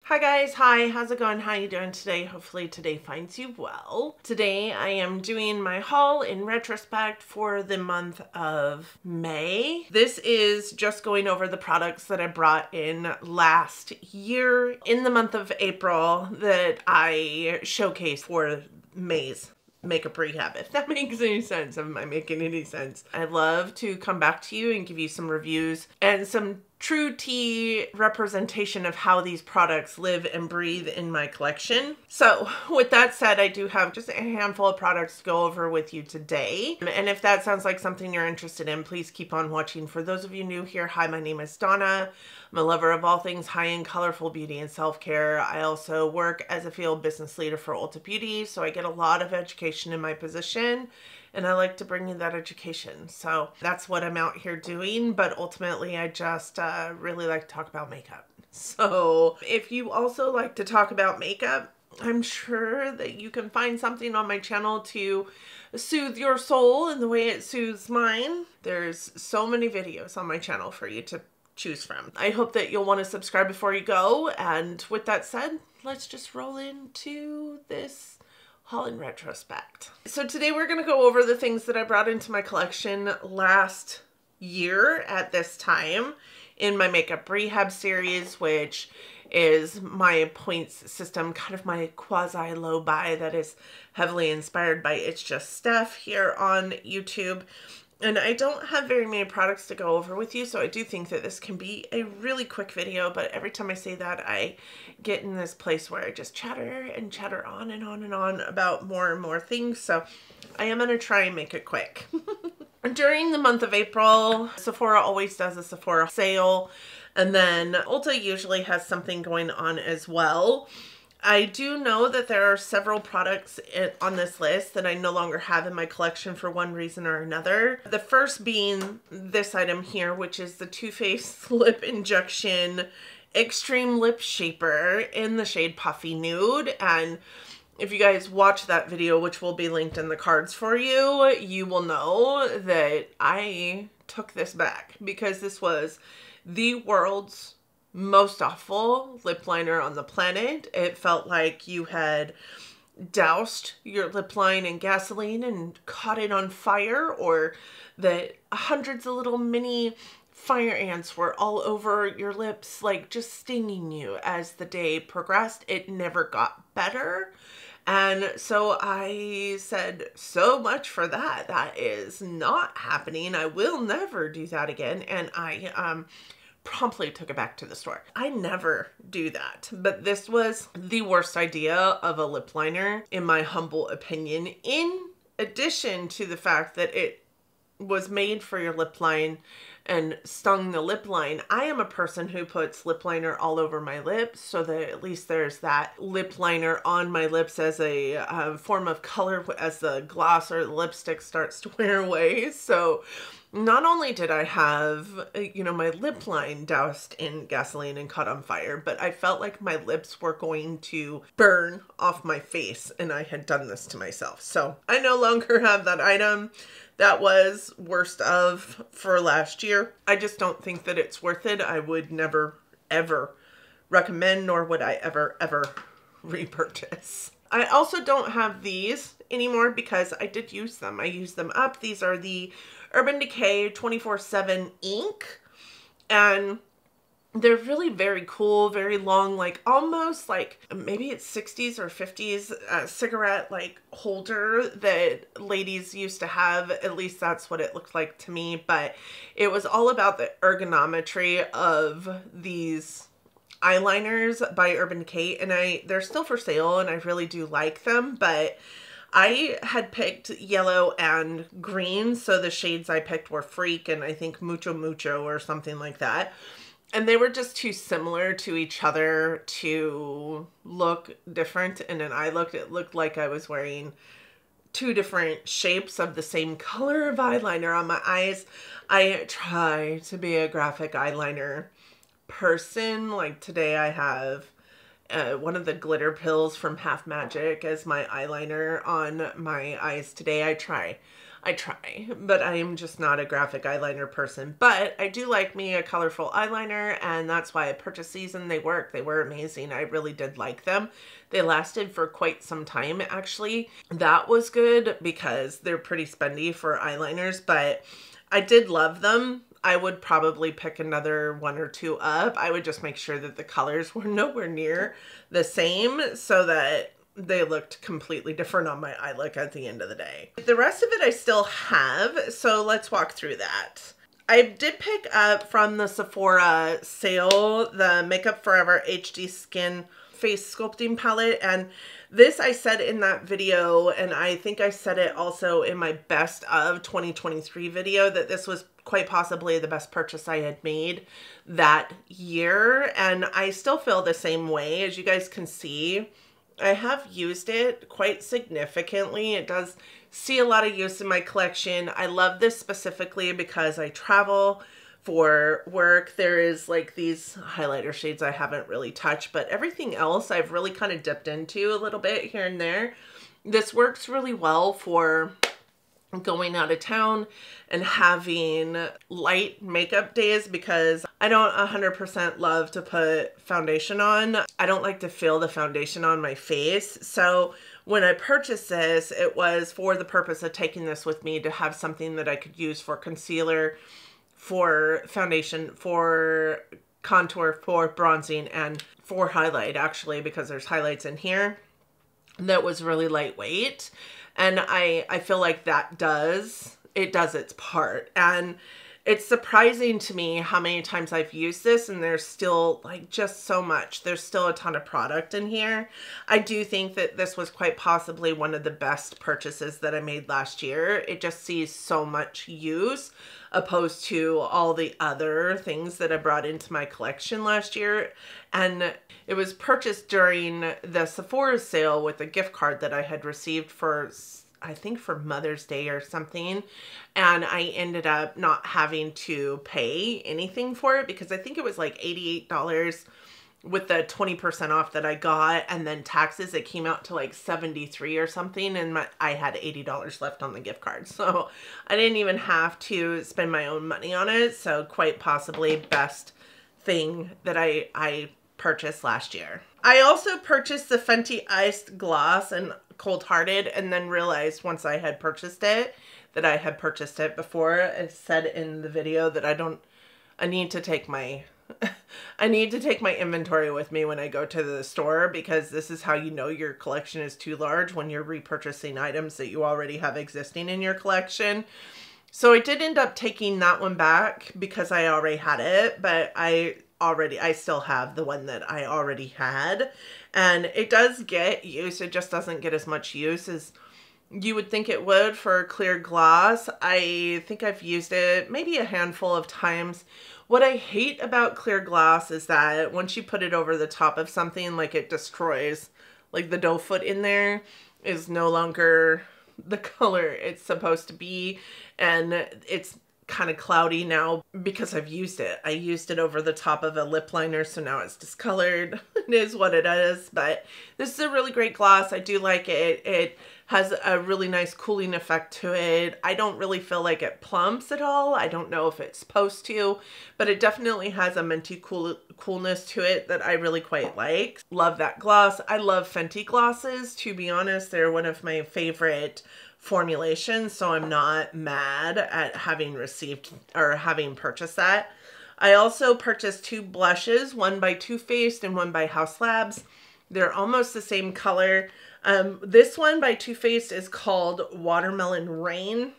Hi guys, hi, how's it going? How you doing today? Hopefully today finds you well. Today I am doing my haul in retrospect for the month of May. This is just going over the products that I brought in last year in the month of April that I showcased for May's makeup rehab, if that makes any sense. Am I making any sense? I love to come back to you and give you some reviews and some true tea representation of how these products live and breathe in my collection. So with that said, I do have just a handful of products to go over with you today. And if that sounds like something you're interested in, please keep on watching. For those of you new here, hi, my name is Donna. I'm a lover of all things high-end, colorful beauty and self-care. I also work as a field business leader for Ulta Beauty, so I get a lot of education in my position. And I like to bring you that education. So that's what I'm out here doing. But ultimately, I just really like to talk about makeup. So if you also like to talk about makeup, I'm sure that you can find something on my channel to soothe your soul in the way it soothes mine. There's so many videos on my channel for you to choose from. I hope that you'll want to subscribe before you go. And with that said, let's just roll into this haul in retrospect. So today we're going to go over the things that I brought into my collection last year at this time in my makeup rehab series, which is my points system, kind of my quasi low buy that is heavily inspired by It's Just Steph here on YouTube. And I don't have very many products to go over with you, so I do think that this can be a really quick video, but every time I say that, I get in this place where I just chatter and chatter on and on and on about more and more things, so I am going to try and make it quick. During the month of April, Sephora always does a Sephora sale, and then Ulta usually has something going on as well. I do know that there are several products on this list that I no longer have in my collection for one reason or another. The first being this item here, which is the Too Faced Lip Injection Extreme Lip Shaper in the shade Puffy Nude. And if you guys watch that video, which will be linked in the cards for you, you will know that I took this back because this was the world's most awful lip liner on the planet. It felt like you had doused your lip line in gasoline and caught it on fire, or that hundreds of little mini fire ants were all over your lips, like just stinging you as the day progressed. It never got better. And so I said, so much for that. That is not happening. I will never do that again. And I promptly took it back to the store. I never do that, but this was the worst idea of a lip liner, in my humble opinion, in addition to the fact that it was made for your lip line and stung the lip line. I am a person who puts lip liner all over my lips so that at least there's that lip liner on my lips as a form of color as the gloss or the lipstick starts to wear away. So not only did I have, you know, my lip line doused in gasoline and caught on fire, but I felt like my lips were going to burn off my face, and I had done this to myself. So I no longer have that item. That was worst of for last year. I just don't think that it's worth it. I would never, ever recommend, nor would I ever repurchase. I also don't have these anymore because I did use them. I used them up. These are the Urban Decay 24/7 ink, and they're really very cool, very long, like almost like maybe it's 60s or 50s cigarette like holder that ladies used to have. At least that's what it looked like to me, but it was all about the ergonometry of these eyeliners by Urban Decay, and they're still for sale and I really do like them, but I had picked yellow and green, so the shades I picked were Freak and I think Mucho Mucho or something like that. And they were just too similar to each other to look different in an eye look. It looked like I was wearing two different shapes of the same color of eyeliner on my eyes. I try to be a graphic eyeliner person. Like today I have one of the glitter pills from Half Magic as my eyeliner on my eyes today. I try I try, but I am just not a graphic eyeliner person. But I do like me a colorful eyeliner, and that's why I purchased these, and they work. They were amazing. I really did like them. They lasted for quite some time, actually. That was good because they're pretty spendy for eyeliners, but I did love them. I would probably pick another one or two up. I would just make sure that the colors were nowhere near the same so that they looked completely different on my eye look at the end of the day. The rest of it I still have, so let's walk through that. I did pick up from the Sephora sale the Makeup Forever HD Skin Face Sculpting Palette, and this I said in that video, and I think I said it also in my best of 2023 video, that this was quite possibly the best purchase I had made that year, and I still feel the same way. As you guys can see, I have used it quite significantly. It does see a lot of use in my collection. I love this specifically because I travel for work. There is like these highlighter shades I haven't really touched, but everything else I've really kind of dipped into a little bit here and there. This works really well for going out of town and having light makeup days because I don't 100% love to put foundation on. I don't like to feel the foundation on my face. So when I purchased this, it was for the purpose of taking this with me to have something that I could use for concealer, for foundation, for contour, for bronzing, and for highlight, actually, because there's highlights in here. That was really lightweight. And I feel like that does its part. And it's surprising to me how many times I've used this, and there's still like just so much. There's still a ton of product in here. I do think that this was quite possibly one of the best purchases that I made last year. It just sees so much use opposed to all the other things that I brought into my collection last year. And it was purchased during the Sephora sale with a gift card that I had received for, I think, for Mother's Day or something. And I ended up not having to pay anything for it because I think it was like $88 with the 20% off that I got, and then taxes, it came out to like $73 or something, and I had $80 left on the gift card. So I didn't even have to spend my own money on it. So quite possibly best thing that I purchased last year. I also purchased the Fenty Iced Gloss and Cold Hearted, and then realized once I had purchased it that I had purchased it before. I said in the video that I need to take my inventory with me when I go to the store, because this is how you know your collection is too large, when you're repurchasing items that you already have existing in your collection. So I did end up taking that one back because I already had it, but I still have the one that I already had, and it does get use. It just doesn't get as much use as you would think it would for clear gloss. I think I've used it maybe a handful of times. What I hate about clear gloss is that once you put it over the top of something, like, it destroys, like, the doe foot in there is no longer the color it's supposed to be, and it's kind of cloudy now because I've used it. I used it over the top of a lip liner, so now it's discolored. It is what it is, but this is a really great gloss. I do like it. It has a really nice cooling effect to it. I don't really feel like it plumps at all. I don't know if it's supposed to, but it definitely has a minty coolness to it that I really quite like. Love that gloss. I love Fenty glosses, to be honest. They're one of my favorite formulations, so I'm not mad at having received or having purchased that. I also purchased two blushes, one by Too Faced and one by Haus Labs. They're almost the same color. This one by Too Faced is called Watermelon Rain.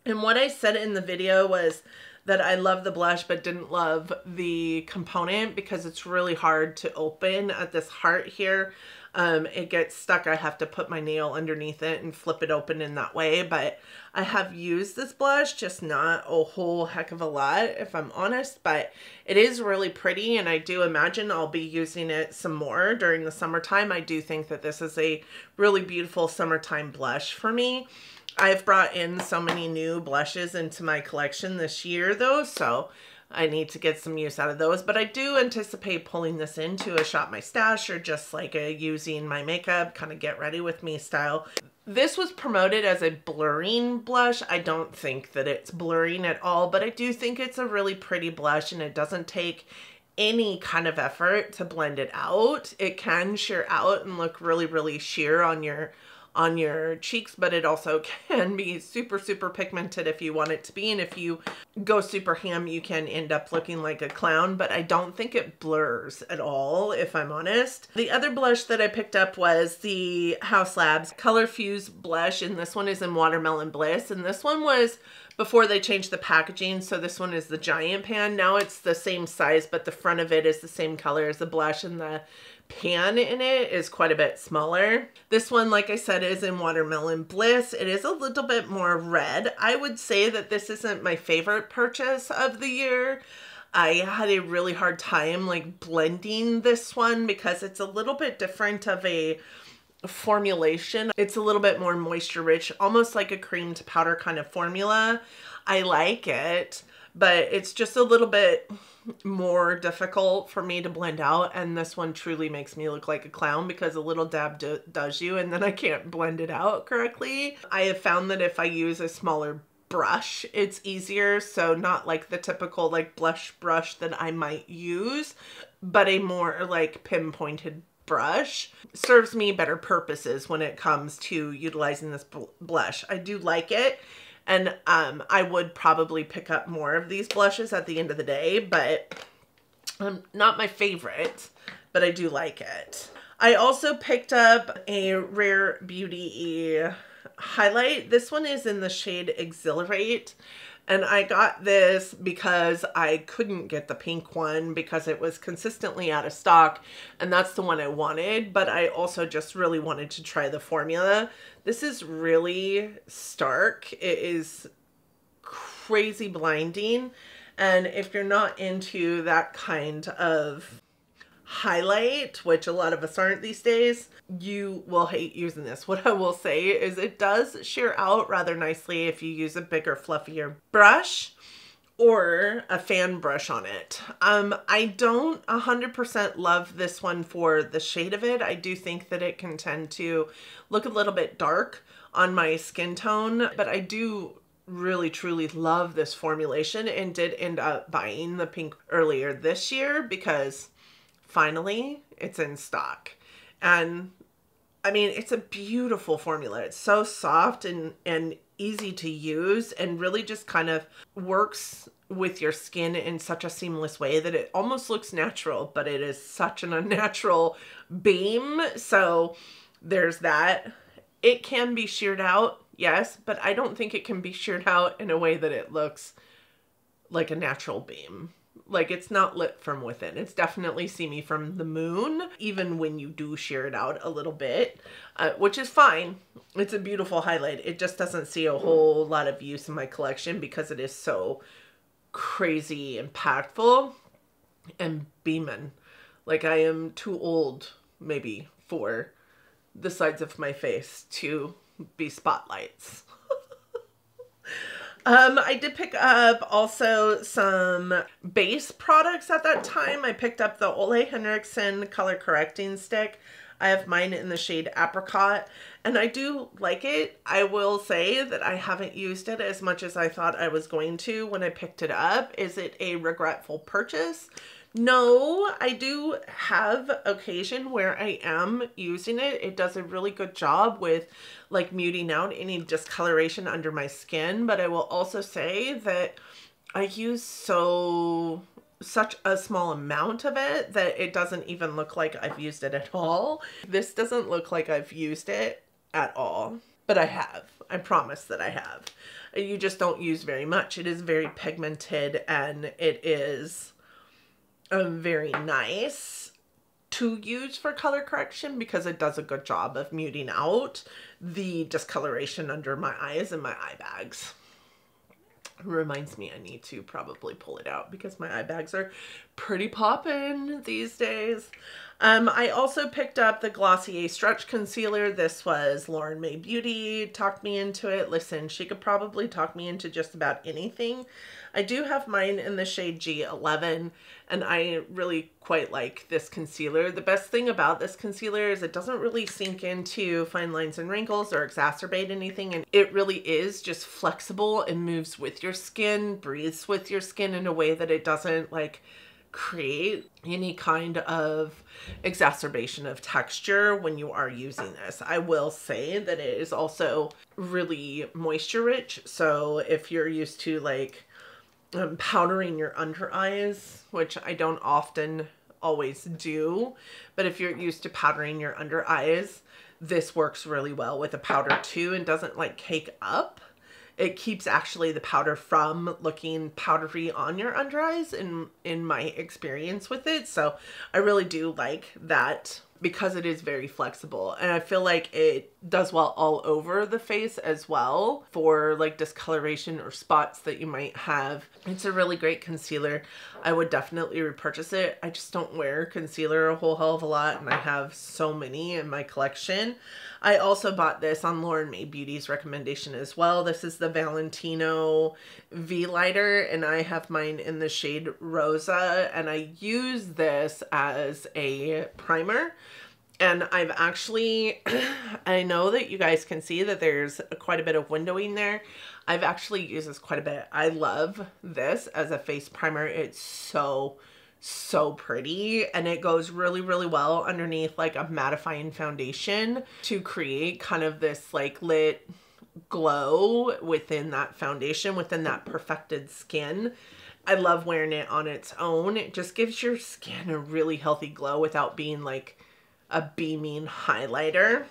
And what I said in the video was that I love the blush but didn't love the component because it's really hard to open at this heart here. It gets stuck. I have to put my nail underneath it and flip it open in that way. But I have used this blush, just not a whole heck of a lot, if I'm honest. But it is really pretty, and I do imagine I'll be using it some more during the summertime. I do think that this is a really beautiful summertime blush for me. I've brought in so many new blushes into my collection this year, though, so I need to get some use out of those. But I do anticipate pulling this into a Shop My Stash or just like a using my makeup, kind of get ready with me style. This was promoted as a blurring blush. I don't think that it's blurring at all, but I do think it's a really pretty blush, and it doesn't take any kind of effort to blend it out. It can sheer out and look really, really sheer on your cheeks, but it also can be super, super pigmented if you want it to be. And if you go super ham, you can end up looking like a clown, but I don't think it blurs at all, if I'm honest. The other blush that I picked up was the Haus Labs Color Fuse blush, and this one is in Watermelon Bliss, and this one was before they changed the packaging, so this one is the giant pan. Now it's the same size, but the front of it is the same color as the blush, and the pan in it is quite a bit smaller. This one, like I said, is in Watermelon Bliss. It is a little bit more red. I would say that this isn't my favorite purchase of the year. I had a really hard time like blending this one because it's a little bit different of a formulation. It's a little bit more moisture rich, almost like a cream to powder kind of formula. I like it, but it's just a little bit more difficult for me to blend out, and this one truly makes me look like a clown because a little dab does you, and then I can't blend it out correctly. I have found that if I use a smaller brush, it's easier, so not like the typical like blush brush that I might use, but a more like pinpointed brush serves me better purposes when it comes to utilizing this blush. I do like it, and I would probably pick up more of these blushes at the end of the day, but not my favorite, but I do like it. I also picked up a Rare Beauty highlight. This one is in the shade Exhilarate, and I got this because I couldn't get the pink one because it was consistently out of stock, and that's the one I wanted, but I also just really wanted to try the formula. This is really stark. It is crazy blinding, and if you're not into that kind of highlight, which a lot of us aren't these days, you will hate using this. What I will say is it does sheer out rather nicely if you use a bigger, fluffier brush or a fan brush on it. I don't 100% love this one for the shade of it. I do think that it can tend to look a little bit dark on my skin tone, but I do really truly love this formulation and did end up buying the pink earlier this year because finally it's in stock. And I mean, it's a beautiful formula. It's so soft and easy to use, and really just kind of works with your skin in such a seamless way that it almost looks natural, but it is such an unnatural beam. So there's that. It can be sheared out, yes, but I don't think it can be sheared out in a way that it looks like a natural beam. Like, it's not lit from within. It's definitely see me from the moon, even when you do shear it out a little bit, which is fine. It's a beautiful highlight. It just doesn't see a whole lot of use in my collection because it is so crazy impactful and beaming. Like, I am too old, maybe, for the sides of my face to be spotlights. I did pick up also some base products at that time. I picked up the Ole Henriksen color correcting stick. I have mine in the shade Apricot, and I do like it. I will say that I haven't used it as much as I thought I was going to when I picked it up. Is it a regretful purchase? No, I do have occasion where I am using it. It does a really good job with like muting out any discoloration under my skin, but I will also say that I use such a small amount of it that it doesn't even look like I've used it at all. This doesn't look like I've used it at all, but I have. I promise that I have. You just don't use very much. It is very pigmented, and it is very nice to use for color correction because it does a good job of muting out the discoloration under my eyes and my eye bags. It reminds me I need to probably pull it out because my eye bags are pretty poppin' these days. I also picked up the Glossier Stretch Concealer. This was Lauren May Beauty talked me into it. Listen, she could probably talk me into just about anything. I do have mine in the shade G11, and I really quite like this concealer. The best thing about this concealer is it doesn't really sink into fine lines and wrinkles or exacerbate anything, and it really is just flexible and moves with your skin, breathes with your skin in a way that it doesn't like create any kind of exacerbation of texture when you are using this. I will say that it is also really moisture rich. So if you're used to like powdering your under eyes, which I don't often always do, but if you're used to powdering your under eyes, this works really well with a powder too and doesn't like cake up. It keeps actually the powder from looking powdery on your under eyes in my experience with it. So I really do like that because it is very flexible, and I feel like it does well all over the face as well for like discoloration or spots that you might have. It's a really great concealer. I would definitely repurchase it. I just don't wear concealer a whole hell of a lot, and I have so many in my collection. I also bought this on Lauren May Beauty's recommendation as well. This is the Valentino V Lighter, and I have mine in the shade Rosa, and I use this as a primer. And I've actually, I know that you guys can see that there's quite a bit of windowing there. I've actually used this quite a bit. I love this as a face primer. It's so pretty, and it goes really well underneath like a mattifying foundation to create kind of this like lit glow within that foundation, within that perfected skin. I love wearing it on its own. It just gives your skin a really healthy glow without being like a beaming highlighter.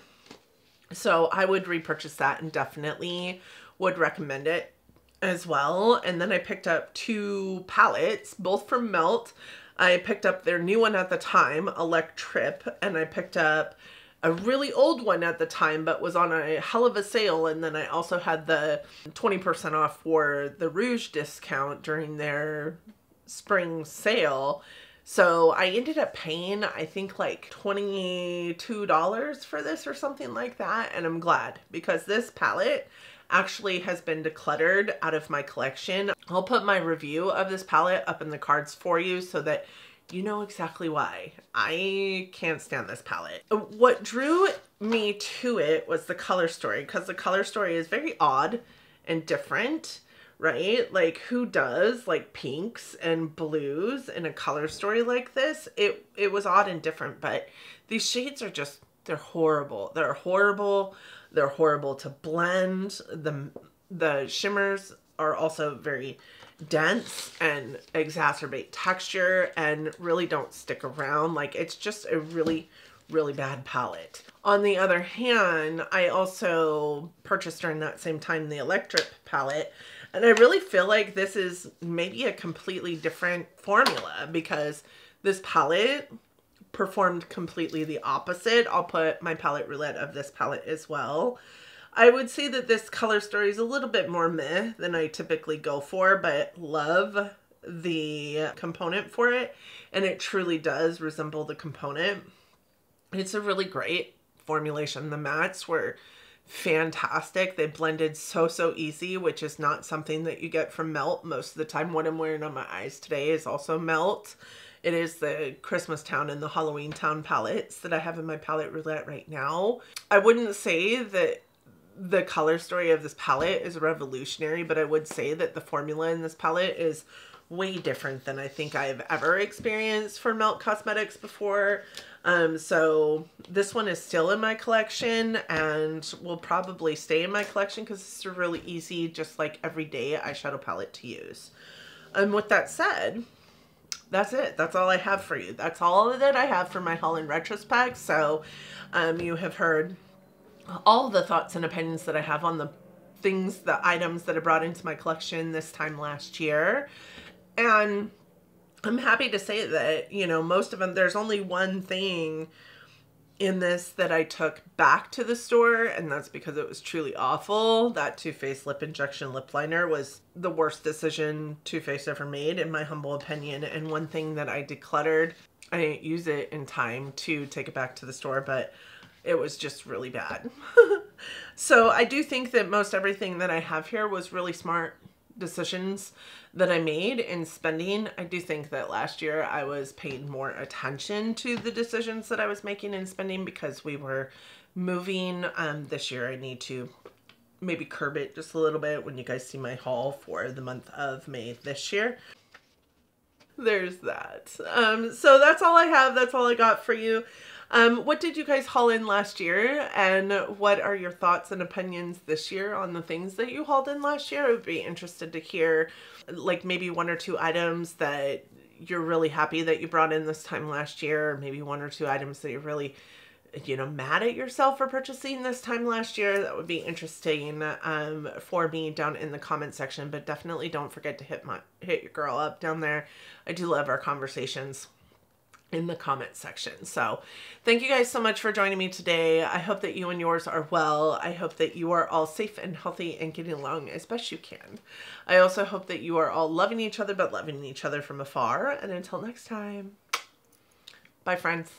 So I would repurchase that and definitely would recommend it as well. And then I picked up 2 palettes, both from Melt. I picked up their new one at the time, Electrip, and I picked up a really old one at the time, but was on a hell of a sale. And then I also had the 20% off for the Rouge discount during their spring sale. So I ended up paying, I think like $22 for this or something like that. And I'm glad, because this palette actually has been decluttered out of my collection. I'll put my review of this palette up in the cards for you so that you know exactly why. I can't stand this palette. What drew me to it was the color story, because the color story is very odd and different, right? Like, who does like pinks and blues in a color story like this? It was odd and different, but these shades are just, they're horrible. They're horrible. They're horrible to blend. The shimmers are also very dense and exacerbate texture and really don't stick around. Like, it's just a really bad palette. On the other hand, I also purchased during that same time the Electric palette, and I really feel like this is maybe a completely different formula, because this palette performed completely the opposite. I'll put my palette roulette of this palette as well. I would say that this color story is a little bit more meh than I typically go for, but love the component for it, and it truly does resemble the component. It's a really great formulation. The mattes were fantastic. They blended so easy, which is not something that you get from Melt most of the time. What I'm wearing on my eyes today is also Melt. It is the Christmas Town and the Halloween Town palettes that I have in my palette roulette right now. I wouldn't say that the color story of this palette is revolutionary, but I would say that the formula in this palette is way different than I think I've ever experienced for Melt Cosmetics before. So this one is still in my collection and will probably stay in my collection because it's a really easy, just like everyday eyeshadow palette to use. And with that said, that's it. That's all I have for you. That's all that I have for my haul in retrospect. So you have heard all the thoughts and opinions that I have on the things, the items that I brought into my collection this time last year. And I'm happy to say that, you know, most of them, there's only one thing in this that I took back to the store, and that's because it was truly awful. That Too Faced lip injection lip liner was the worst decision Too Faced ever made, in my humble opinion, and one thing that I decluttered. I didn't use it in time to take it back to the store, but it was just really bad. So I do think that most everything that I have here was really smart decisions that I made in spending. I do think that last year I was paying more attention to the decisions that I was making in spending because we were moving. This year I need to maybe curb it just a little bit when you guys see my haul for the month of May this year. There's that. So that's all I have. That's all I got for you. What did you guys haul in last year, and what are your thoughts and opinions this year on the things that you hauled in last year? I would be interested to hear, like, maybe 1 or 2 items that you're really happy that you brought in this time last year, or maybe 1 or 2 items that you're really, you know, mad at yourself for purchasing this time last year. That would be interesting for me down in the comment section, but definitely don't forget to hit your girl up down there. I do love our conversations in the comment section. So thank you guys so much for joining me today. I hope that you and yours are well. I hope that you are all safe and healthy and getting along as best you can. I also hope that you are all loving each other, but loving each other from afar. And until next time, bye friends.